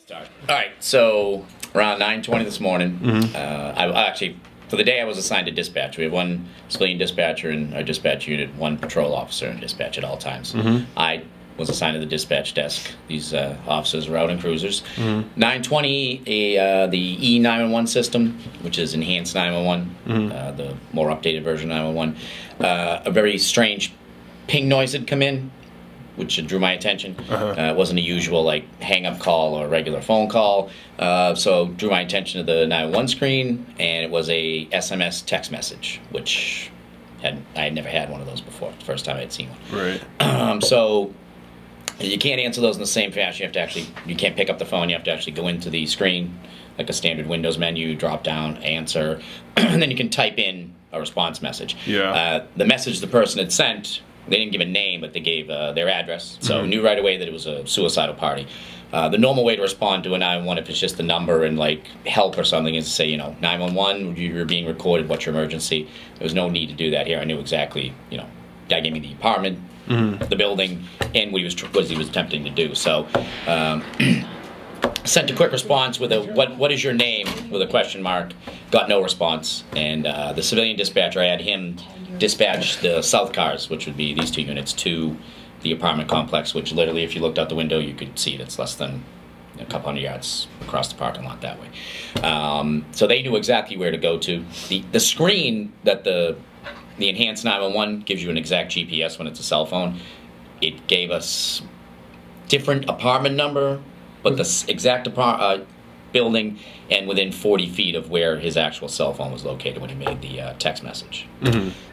Start. All right, so around 9:20 this morning, I actually, for the day I was assigned to dispatch. We have one civilian dispatcher in our dispatch unit, one patrol officer in dispatch at all times. I was assigned to the dispatch desk. These officers were out in cruisers. 9:20, the E911 system, which is enhanced 911, the more updated version of 911, a very strange ping noise had come in, which drew my attention. It wasn't a usual like hang-up call or regular phone call, so drew my attention to the 911 screen, and it was a SMS text message, which I had never had one of those before. The first time I had seen one. Right. So you can't answer those in the same fashion. You have to actually, you can't pick up the phone. You have to actually go into the screen, like a standard Windows menu, drop down, answer, and then you can type in a response message. Yeah. The message the person had sent, they didn't give a name, but they gave their address. So knew right away that it was a suicidal party. The normal way to respond to a 911, if it's just the number and like help or something, is to say, 911, you're being recorded, what's your emergency? There was no need to do that here. I knew exactly, guy gave me the apartment, the building, and what he was attempting to do. So sent a quick response with a, what is your name, with a question mark. Got no response. And the civilian dispatcher, I had him dispatch the south cars, which would be these two units, to the apartment complex, which literally, if you looked out the window, you could see it. It's less than a couple hundred yards across the parking lot that way. So they knew exactly where to go to. The screen that the enhanced 911 gives you an exact GPS when it's a cell phone. It gave us different apartment number, but the exact building, and within 40 feet of where his actual cell phone was located when he made the text message.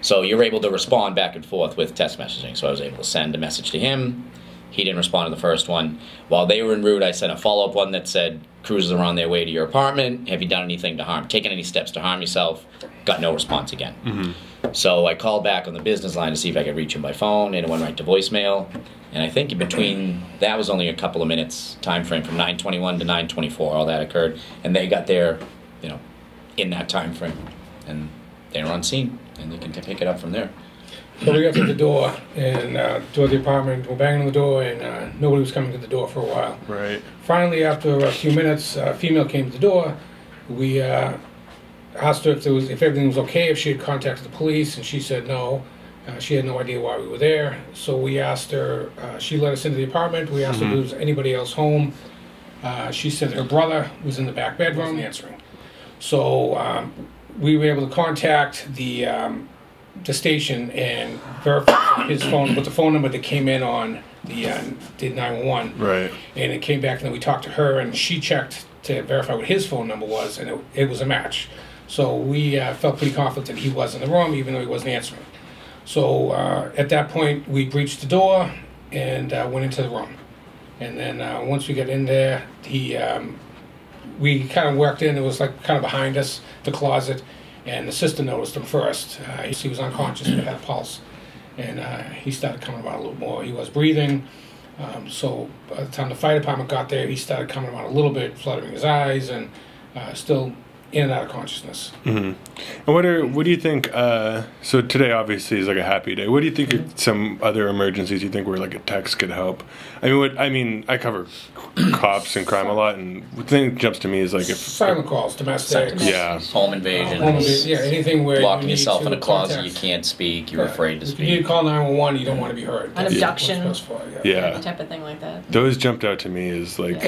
So you're able to respond back and forth with text messaging. So I was able to send a message to him. He didn't respond to the first one. While they were en route, I sent a follow-up one that said, cruisers are on their way to your apartment. Have you done anything to taken any steps to harm yourself? Got no response again. So I called back on the business line to see if I could reach him by phone, and it went right to voicemail. And I think in between, that was only a couple of minutes time frame, from 9:21 to 9:24, all that occurred. And they got there, in that time frame. And they were on scene, and they can pick it up from there. So we got to the door, and door of the apartment, we're banging on the door, and nobody was coming to the door for a while. Right. Finally, after a few minutes, a female came to the door. We asked her if everything was okay, if she had contacted the police, and she said no. She had no idea why we were there. So we asked her, she let us into the apartment. We asked her if there was anybody else home. She said her brother was in the back bedroom answering. So we were able to contact the station and verify his phone with the phone number that came in on the 911. Right. And it came back, and then we talked to her, and she checked to verify what his phone number was, and it was a match. So we felt pretty confident that he was in the room, even though he wasn't answering. So at that point, we breached the door and went into the room. And then once we got in there, we kind of worked in. It was like kind of behind us, the closet, and the sister noticed him first. He was unconscious, but had a pulse. And he started coming about a little more. He was breathing. So by the time the fire department got there, he started coming about a little bit, fluttering his eyes, and still in and out of consciousness. And what do you think, so today obviously is like a happy day. What do you think are some other emergencies you think where like a text could help? I mean, I cover cops and crime a lot, and the thing that jumps to me is like if silent calls, domestic, home invasion, yeah, anything where locking you yourself in a closet, contact. you can't speak, you're afraid to speak. If you need to call 911, you don't want to be heard. An abduction, yeah, type of thing like that. Those jumped out to me as like,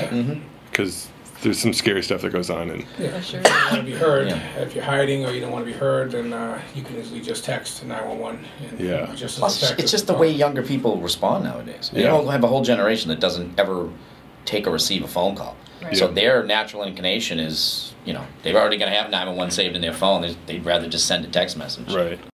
because there's some scary stuff that goes on, and For sure. You don't want to be heard. If you're hiding or you don't want to be heard, then you can easily just text 911. And just Plus, it's just the way younger people respond nowadays. You have a whole generation that doesn't ever take or receive a phone call. Right. So their natural inclination is, they're already going to have 911 saved in their phone. They'd rather just send a text message. Right.